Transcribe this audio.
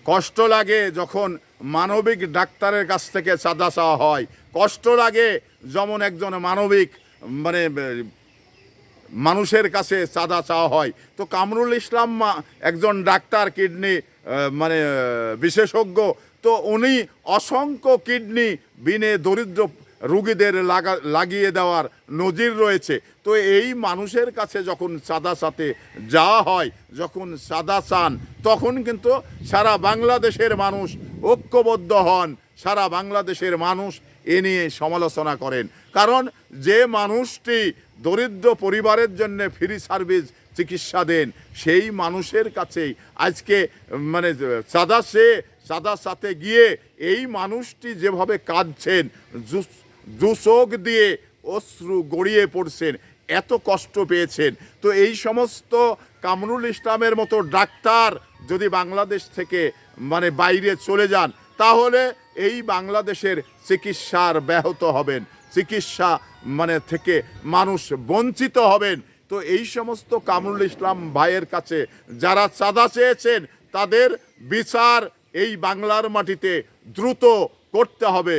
কষ্ট লাগে যখন মানবিক ডাক্তারের কাছ থেকে চাঁদা চাওয়া হয়, কষ্ট লাগে যেমন একজন মানবিক মানে মানুষের কাছে চাঁদা চাওয়া হয়। তো কামরুল ইসলাম একজন ডাক্তার, কিডনি মানে বিশেষজ্ঞ, তো উনি অসংখ্য কিডনি বিনে দরিদ্র রুগীদের লাগিয়ে দেওয়ার নজির রয়েছে। তো এই মানুষের কাছে যখন চাঁদা চাতে যাওয়া হয়, যখন চাঁদা চান, তখন কিন্তু সারা বাংলাদেশের মানুষ ঐক্যবদ্ধ হন, সারা বাংলাদেশের মানুষ এ নিয়ে সমালোচনা করেন। কারণ যে মানুষটি দরিদ্র পরিবারের জন্য ফ্রি সার্ভিস চিকিৎসা দেন, সেই মানুষের কাছেই আজকে মানে চাঁদা সাথে গিয়ে এই মানুষটি যেভাবে কাঁদছেন, দু চোখ দিয়ে অশ্রু গড়িয়ে পড়ছেন, এত কষ্ট পেয়েছেন। তো এই সমস্ত কামরুল ইসলামের মতো ডাক্তার যদি বাংলাদেশ থেকে মানে বাইরে চলে যান, তাহলে এই বাংলাদেশের চিকিৎসার ব্যাহত হবেন, চিকিৎসা মানে থেকে মানুষ বঞ্চিত হবেন। তো এই সমস্ত কামরুল ইসলাম ভাইয়ের কাছে যারা চাঁদা চেয়েছেন, তাদের বিচার এই বাংলার মাটিতে দ্রুত করতে হবে।